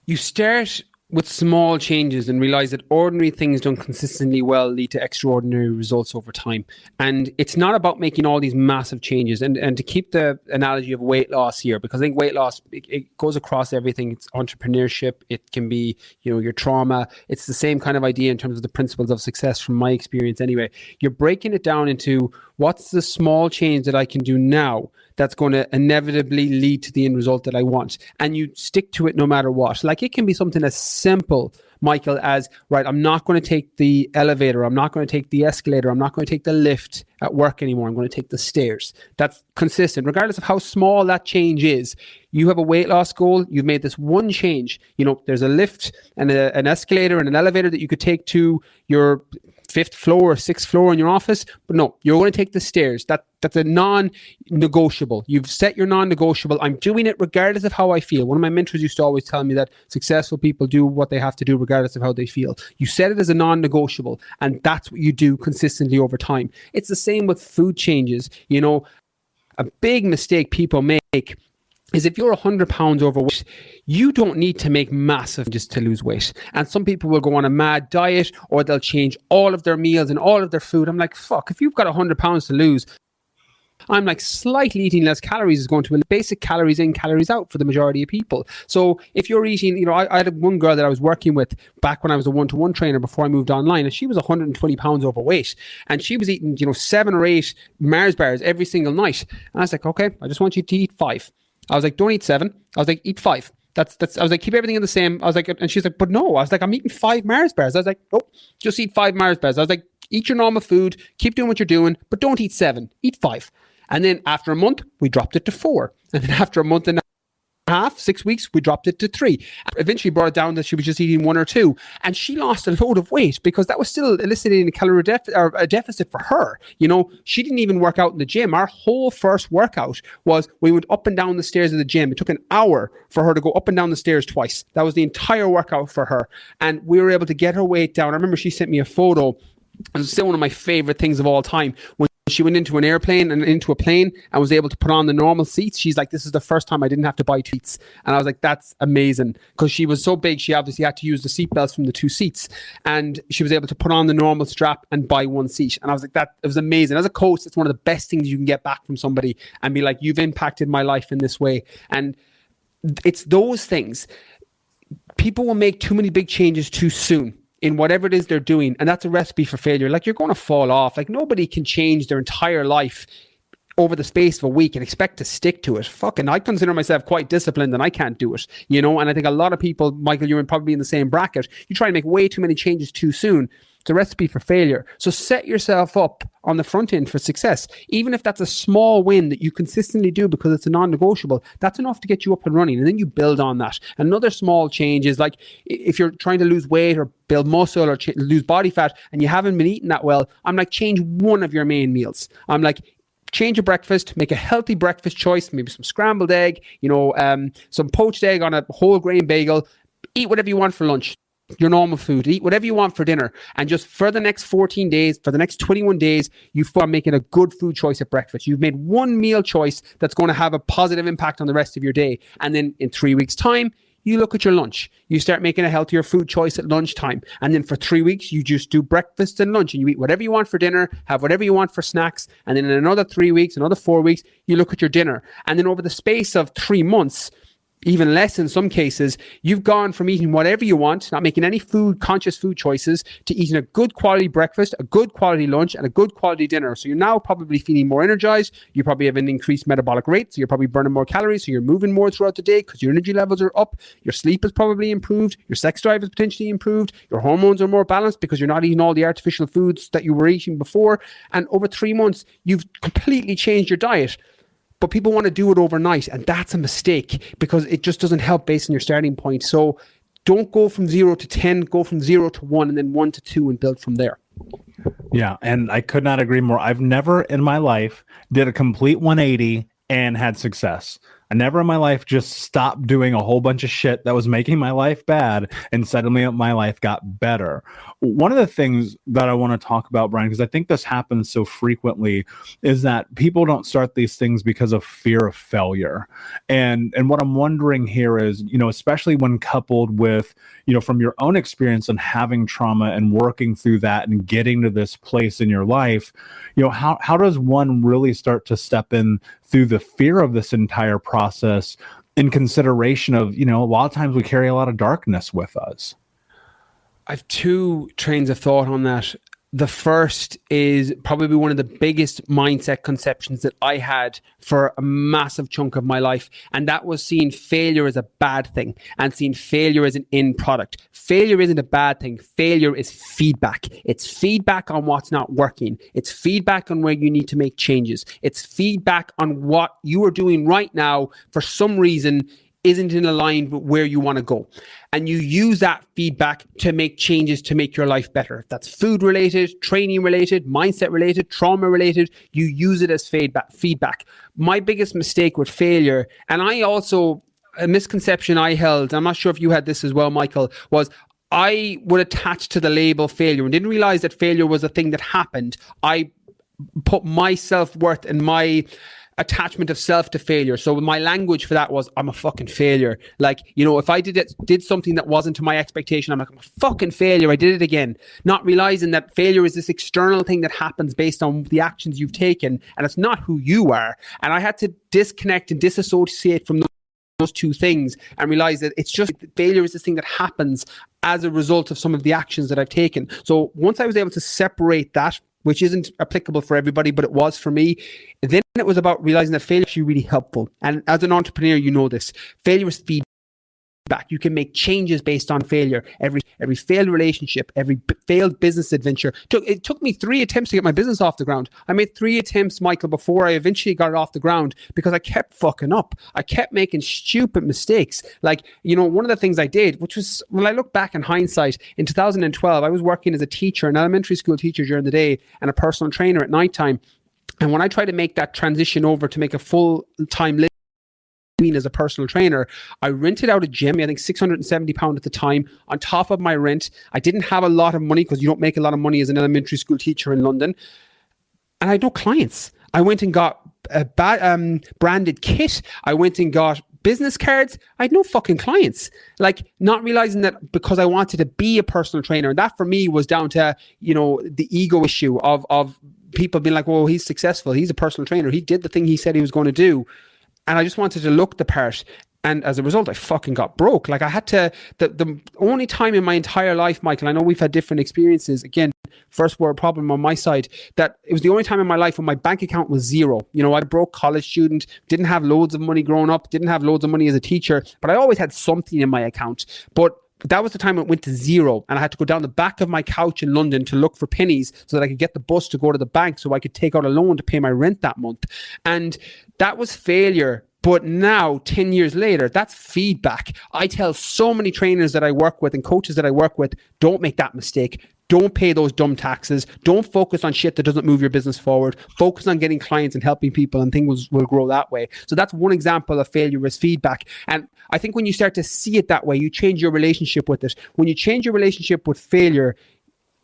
You start with small changes and realize that ordinary things done consistently well lead to extraordinary results over time. And it's not about making all these massive changes. And to keep the analogy of weight loss here, because I think weight loss, it goes across everything. It's entrepreneurship. It can be, your trauma. It's the same kind of idea in terms of the principles of success from my experience anyway. You're breaking it down into what's the small change that I can do now that's going to inevitably lead to the end result that I want. And you stick to it no matter what. Like, it can be something as simple, Michael, as, right, I'm not going to take the elevator, I'm not going to take the escalator, I'm not going to take the lift at work anymore, I'm going to take the stairs. That's consistent, regardless of how small that change is. You have a weight loss goal, you've made this one change. There's a lift and an escalator and an elevator that you could take to your 5th floor or 6th floor in your office, but no, you're going to take the stairs. That's a non-negotiable. You've set your non-negotiable. I'm doing it regardless of how I feel. One of my mentors used to always tell me that successful people do what they have to do regardless of how they feel. You set it as a non-negotiable, and that's what you do consistently over time. It's the same with food changes. A big mistake people make is if you're 100 pounds overweight, you don't need to make massive changes to lose weight. And some people will go on a mad diet, or they'll change all of their meals and all of their food. I'm like, fuck, if you've got 100 pounds to lose, I'm like, slightly eating less calories is going to be basic calories in, calories out for the majority of people. So if you're eating, I had one girl that I was working with back when I was a one-to-one trainer before I moved online, and she was 120 pounds overweight, and she was eating, 7 or 8 Mars bars every single night. And I was like, okay, I just want you to eat 5. I was like, don't eat 7. I was like, eat 5. That's. I was like, keep everything in the same. I was like, and she's like, but no. I was like, I'm eating 5 Mars bars. I was like, nope, just eat 5 Mars bars. I was like, eat your normal food, keep doing what you're doing, but don't eat 7, eat 5. And then after a month, we dropped it to 4. And then after a month and a half, 6 weeks, we dropped it to 3. Eventually brought it down that she was just eating 1 or 2. And she lost a load of weight because that was still eliciting a calorie deficit for her. She didn't even work out in the gym. Our whole first workout was we went up and down the stairs of the gym. It took an hour for her to go up and down the stairs twice. That was the entire workout for her. And we were able to get her weight down. I remember she sent me a photo. It's still one of my favorite things of all time. When she went into an airplane and into a plane and was able to put on the normal seats, she's like, this is the first time I didn't have to buy 2 seats. And I was like, that's amazing. Because she was so big, she obviously had to use the seat belts from the 2 seats. And she was able to put on the normal strap and buy 1 seat. And I was like, it was amazing. As a coach, it's one of the best things you can get back from somebody and be like, you've impacted my life in this way. And it's those things. People will make too many big changes too soon in whatever it is they're doing, and that's a recipe for failure. Like, you're going to fall off. Like, nobody can change their entire life over the space of a week and expect to stick to it. Fucking, I consider myself quite disciplined and I can't do it, and I think a lot of people, Michael, you're probably in the same bracket. You try to make way too many changes too soon. It's a recipe for failure. So set yourself up on the front end for success. Even if that's a small win that you consistently do because it's a non-negotiable, that's enough to get you up and running. And then you build on that. Another small change is, like, if you're trying to lose weight or build muscle or lose body fat and you haven't been eating that well, I'm like, change one of your main meals. I'm like, change your breakfast, make a healthy breakfast choice, maybe some scrambled egg, some poached egg on a whole grain bagel. Eat whatever you want for lunch. Your normal food, eat whatever you want for dinner, and just for the next 14 days, for the next 21 days, you start making a good food choice at breakfast. You've made one meal choice that's going to have a positive impact on the rest of your day. And then in 3 weeks' time, you look at your lunch. You start making a healthier food choice at lunchtime. And then for 3 weeks, you just do breakfast and lunch, and you eat whatever you want for dinner, have whatever you want for snacks. And then in another 3 weeks, another 4 weeks, you look at your dinner. And then over the space of 3 months, even less in some cases, you've gone from eating whatever you want, not making any conscious food choices, to eating a good quality breakfast, a good quality lunch, and a good quality dinner. So you're now probably feeling more energized. You probably have an increased metabolic rate. So you're probably burning more calories. So you're moving more throughout the day because your energy levels are up. Your sleep is probably improved. Your sex drive is potentially improved. Your hormones are more balanced because you're not eating all the artificial foods that you were eating before. And over 3 months, you've completely changed your diet. But people want to do it overnight, and that's a mistake because it just doesn't help based on your starting point. So don't go from 0 to 10, go from 0 to 1 and then 1 to 2 and build from there. Yeah, and I could not agree more. I've never in my life did a complete 180 and had success. I never in my life just stopped doing a whole bunch of shit that was making my life bad and suddenly my life got better. One of the things that I want to talk about, Brian, because I think this happens so frequently, is that people don't start these things because of fear of failure. And what I'm wondering here is, especially when coupled with, from your own experience and having trauma and working through that and getting to this place in your life, how does one really start to step in through the fear of this entire process in consideration of, a lot of times we carry a lot of darkness with us? I have two trains of thought on that. The first is probably one of the biggest mindset conceptions that I had for a massive chunk of my life. And that was seeing failure as a bad thing and seeing failure as an end product. Failure isn't a bad thing. Failure is feedback. It's feedback on what's not working. It's feedback on where you need to make changes. It's feedback on what you are doing right now for some reason isn't in line with where you want to go. And you use that feedback to make changes to make your life better. If that's food related, training related, mindset related, trauma related, you use it as feedback. My biggest mistake with failure, and a misconception I held, I'm not sure if you had this as well, Michael, was I would attach to the label failure and didn't realize that failure was a thing that happened. I put my self-worth and my attachment of self to failure. So my language for that was, I'm a fucking failure. Like, if I did something that wasn't to my expectation, I'm like, I'm a fucking failure. I did it again. Not realizing that failure is this external thing that happens based on the actions you've taken. And it's not who you are. And I had to disconnect and disassociate from those two things and realize that it's just failure is this thing that happens as a result of some of the actions that I've taken. So once I was able to separate that, which isn't applicable for everybody, but it was for me. Then it was about realizing that failure is actually really helpful. And as an entrepreneur, you know this. Failure is feedback. You can make changes based on failure. Every failed relationship, every failed business adventure. It took me 3 attempts to get my business off the ground. I made 3 attempts, Michael, before I eventually got it off the ground because I kept fucking up. I kept making stupid mistakes. Like, one of the things I did, which was, when I look back in hindsight, in 2012, I was working as a teacher, an elementary school teacher during the day and a personal trainer at nighttime. And when I tried to make that transition over to make a full-time living as a personal trainer, I rented out a gym, I think £670 at the time, on top of my rent. I didn't have a lot of money because you don't make a lot of money as an elementary school teacher in London. And I had no clients. I went and got a branded kit. I went and got business cards. I had no fucking clients. Like, not realizing that because I wanted to be a personal trainer. And that for me was down to, the ego issue of people being like, well, he's successful. He's a personal trainer. He did the thing he said he was going to do. And I just wanted to look the part. And as a result, I fucking got broke. Like, I had to, the only time in my entire life, Michael, I know we've had different experiences. Again, first world problem on my side, that it was the only time in my life when my bank account was zero. I broke college student, didn't have loads of money growing up, didn't have loads of money as a teacher, but I always had something in my account. But that was the time it went to zero. And I had to go down the back of my couch in London to look for pennies so that I could get the bus to go to the bank so I could take out a loan to pay my rent that month. And that was failure. But now, 10 years later, that's feedback. I tell so many trainers that I work with and coaches that I work with, don't make that mistake. Don't pay those dumb taxes. Don't focus on shit that doesn't move your business forward. Focus on getting clients and helping people, and things will grow that way. So that's one example of failure as feedback. And I think when you start to see it that way, you change your relationship with it. When you change your relationship with failure,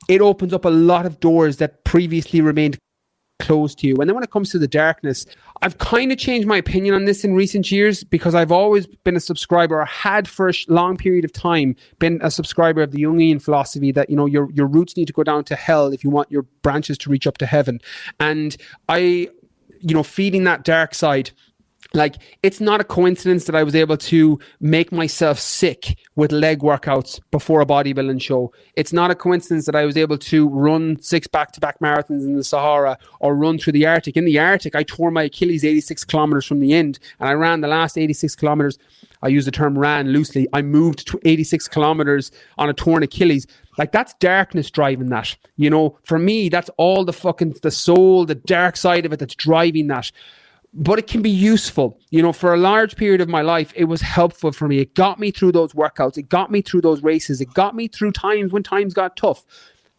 it opens up a lot of doors that previously remained close to you. And then when it comes to the darkness, I've kind of changed my opinion on this in recent years because I've always been a subscriber, or had for a long period of time been a subscriber of the Jungian philosophy that, your roots need to go down to hell if you want your branches to reach up to heaven. And feeding that dark side, Like, it's not a coincidence that I was able to make myself sick with leg workouts before a bodybuilding show. It's not a coincidence that I was able to run 6 back-to-back marathons in the Sahara or run through the Arctic. In the Arctic, I tore my Achilles 86 kilometers from the end, and I ran the last 86 kilometers. I use the term ran loosely. I moved to 86 kilometers on a torn Achilles. Like, that's darkness driving that. You know, for me, that's all the soul, the dark side of it that's driving that. But it can be useful. You know, for a large period of my life, it was helpful for me. It got me through those workouts. It got me through those races. It got me through times when times got tough.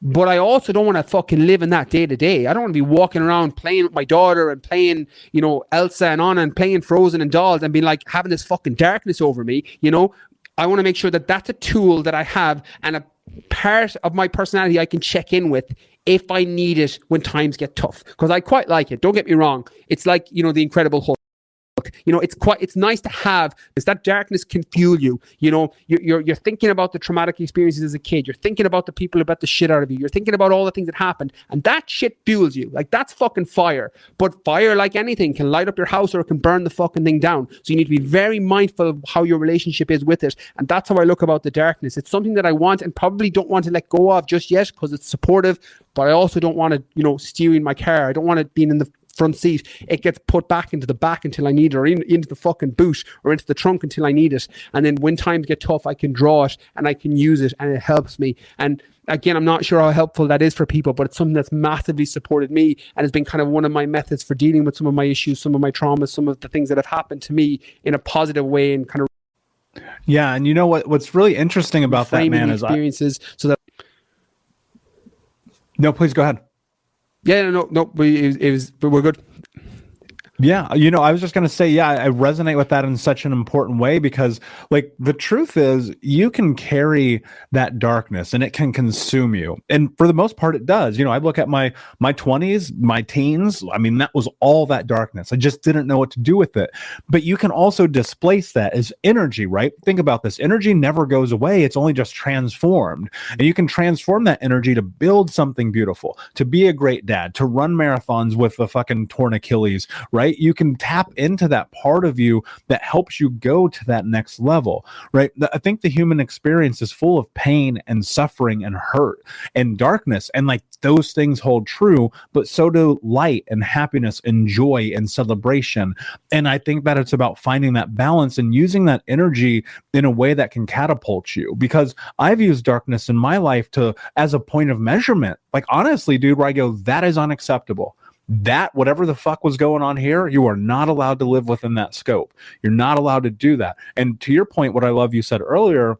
But I also don't want to fucking live in that day to day. I don't want to be walking around playing with my daughter and playing, you know, Elsa and Anna and playing Frozen and dolls and being like having this fucking darkness over me. You know, I want to make sure that that's a tool that I have and a part of my personality I can check in with if I need it when times get tough, because I quite like it. Don't get me wrong. It's like, you know, the Incredible Hulk. You know, it's nice to have, because that darkness can fuel you. You know, you're thinking about the traumatic experiences as a kid. You're thinking about the people who bet the shit out of you. You're thinking about all the things that happened, and that shit fuels you. Like, that's fucking fire. But fire, like anything, can light up your house or it can burn the fucking thing down. So you need to be very mindful of how your relationship is with it. And that's how I look about the darkness. It's something that I want and probably don't want to let go of just yet, because it's supportive, but I also don't want to, you know, steering my car. I don't want it being in the front seat. It gets put back into the back until I need it, or into the fucking boot or into the trunk until I need it. And then when times get tough, I can draw it and I can use it, and it helps me. And again, I'm not sure how helpful that is for people, but it's something that's massively supported me and has been kind of one of my methods for dealing with some of my issues, some of my traumas, some of the things that have happened to me in a positive way, and kind of. Yeah. And you know what's really interesting about that, man, is experiences so that. No, please go ahead. Yeah, no, we're good. Yeah, you know, I was just going to say, yeah, I resonate with that in such an important way, because, like, the truth is you can carry that darkness and it can consume you. And for the most part, it does. You know, I look at my 20s, my teens. I mean, that was all that darkness. I just didn't know what to do with it. But you can also displace that as energy, right? Think about this. Energy never goes away. It's only just transformed. And you can transform that energy to build something beautiful, to be a great dad, to run marathons with a fucking torn Achilles, right? You can tap into that part of you that helps you go to that next level, right? I think the human experience is full of pain and suffering and hurt and darkness, and like those things hold true, but so do light and happiness and joy and celebration. And I think that it's about finding that balance and using that energy in a way that can catapult you, because I've used darkness in my life as a point of measurement. Like, honestly, dude, where I go, that is unacceptable. That, whatever the fuck was going on here, you are not allowed to live within that scope. You're not allowed to do that. And to your point, what I love you said earlier,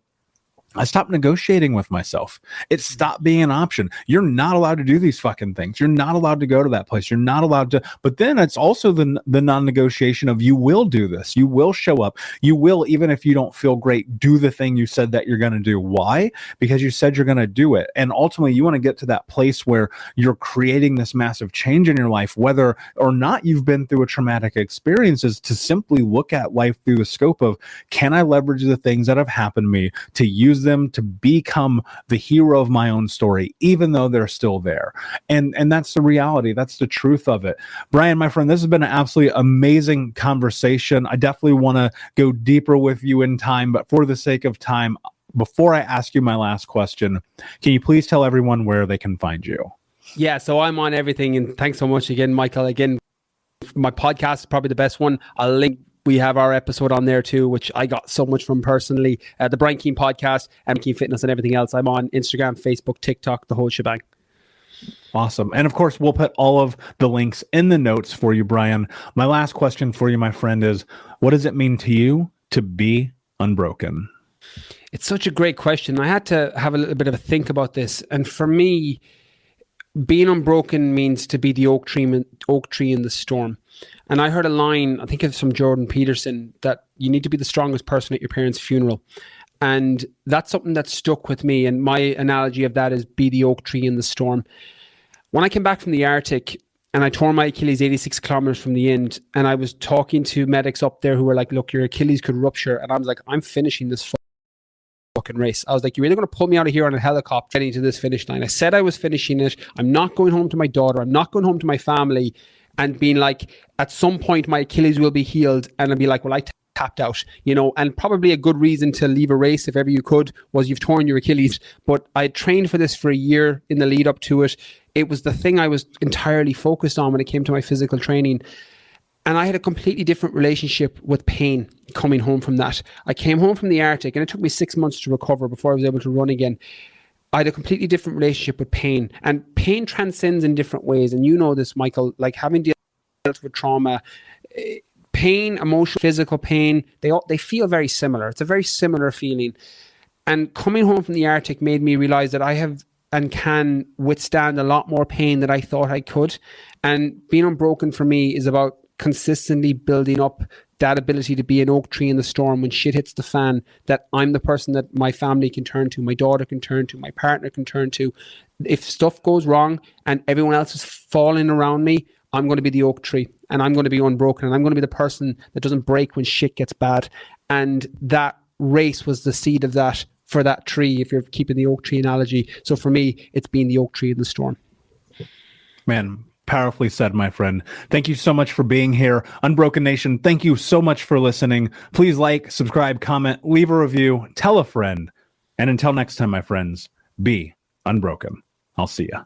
I stopped negotiating with myself. It stopped being an option. You're not allowed to do these fucking things. You're not allowed to go to that place. You're not allowed to. But then it's also the non-negotiation of, you will do this. You will show up. You will, even if you don't feel great, do the thing you said that you're going to do. Why? Because you said you're going to do it. And ultimately, you want to get to that place where you're creating this massive change in your life, whether or not you've been through a traumatic experience, is to simply look at life through the scope of, can I leverage the things that have happened to me to use them to become the hero of my own story, even though they're still there. And that's the reality. That's the truth of it. Brian, my friend, this has been an absolutely amazing conversation. I definitely want to go deeper with you in time, but for the sake of time, before I ask you my last question, can you please tell everyone where they can find you? Yeah, so I'm on everything, and thanks so much again, Michael. Again, my podcast is probably the best one. I'll link. We have our episode on there too, which I got so much from personally. The Brian Keane podcast, Keane Fitness, and everything else. I'm on Instagram, Facebook, TikTok, the whole shebang. Awesome. And of course, we'll put all of the links in the notes for you, Brian. My last question for you, my friend, is, what does it mean to you to be unbroken? It's such a great question. I had to have a little bit of a think about this. And for me, being unbroken means to be the oak tree in the storm. And I heard a line, I think it's from Jordan Peterson, that you need to be the strongest person at your parents' funeral. And that's something that stuck with me. And my analogy of that is be the oak tree in the storm. When I came back from the Arctic and I tore my Achilles 86 kilometers from the end, and I was talking to medics up there who were like, look, your Achilles could rupture. And I was like, I'm finishing this fucking race. I was like, you're either going to pull me out of here on a helicopter getting to this finish line. I said I was finishing it. I'm not going home to my daughter. I'm not going home to my family. and being like, at some point my Achilles will be healed, and I'll be like, well, I tapped out, and probably a good reason to leave a race if ever you could was you've torn your Achilles. But I trained for this for a year in the lead up to it. It was the thing I was entirely focused on when it came to my physical training. And I had a completely different relationship with pain coming home from that. I came home from the Arctic and it took me 6 months to recover before I was able to run again. I had a completely different relationship with pain, and pain transcends in different ways. And you know this, Michael, like having dealt with trauma, pain, emotional, physical pain, they feel very similar. It's a very similar feeling. And coming home from the Arctic made me realize that I have and can withstand a lot more pain than I thought I could. And being unbroken for me is about consistently building up that ability to be an oak tree in the storm when shit hits the fan, that I'm the person that my family can turn to, my daughter can turn to, my partner can turn to. If stuff goes wrong and everyone else is falling around me, I'm going to be the oak tree, and I'm going to be unbroken, and I'm going to be the person that doesn't break when shit gets bad. And that race was the seed of that for that tree, if you're keeping the oak tree analogy. So for me, it's being the oak tree in the storm. Man, powerfully said, my friend. Thank you so much for being here. Unbroken Nation, thank you so much for listening. Please like, subscribe, comment, leave a review, tell a friend. And until next time, my friends, be unbroken. I'll see ya.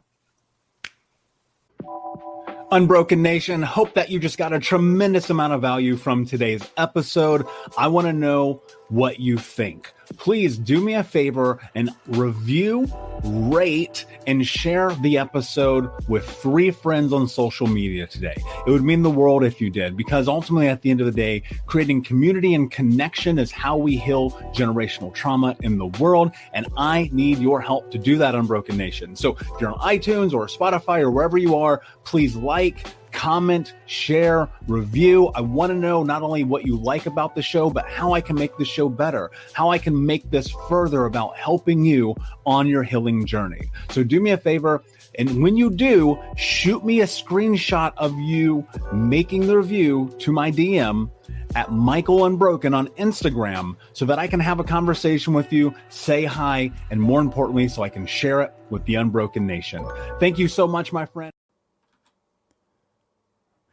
Unbroken Nation, hope that you just got a tremendous amount of value from today's episode. I want to know what you think. Please do me a favor and review, rate, and share the episode with 3 friends on social media today. It would mean the world if you did, because ultimately at the end of the day, creating community and connection is how we heal generational trauma in the world. And I need your help to do that, Unbroken Nation. So if you're on iTunes or Spotify or wherever you are, please like, comment, share, review. I want to know not only what you like about the show, but how I can make the show better, how I can make this further about helping you on your healing journey. So do me a favor, and when you do, shoot me a screenshot of you making the review to my DM at Michael Unbroken on Instagram, so that I can have a conversation with you, say hi, and more importantly, so I can share it with the Unbroken Nation. Thank you so much, my friend.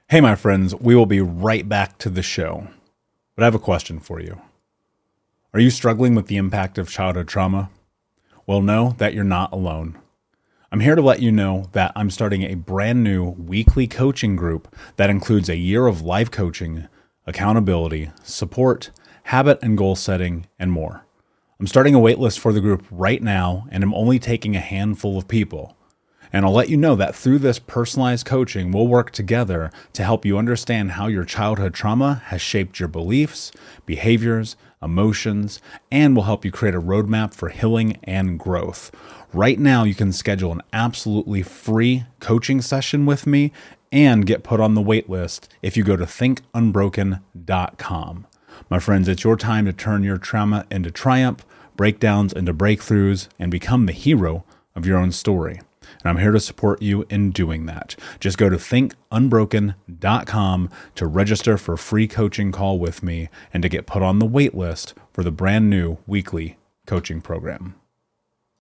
Hey, my friends, we will be right back to the show. But I have a question for you. Are you struggling with the impact of childhood trauma? Well, know that you're not alone. I'm here to let you know that I'm starting a brand new weekly coaching group that includes a year of live coaching, accountability, support, habit and goal setting, and more. I'm starting a waitlist for the group right now, and I'm only taking a handful of people. And I'll let you know that through this personalized coaching, we'll work together to help you understand how your childhood trauma has shaped your beliefs, behaviors, emotions, and will help you create a roadmap for healing and growth. Right now, you can schedule an absolutely free coaching session with me and get put on the wait list if you go to thinkunbroken.com. My friends, it's your time to turn your trauma into triumph, breakdowns into breakthroughs, and become the hero of your own story. And I'm here to support you in doing that. Just go to thinkunbroken.com to register for a free coaching call with me and to get put on the wait list for the brand new weekly coaching program.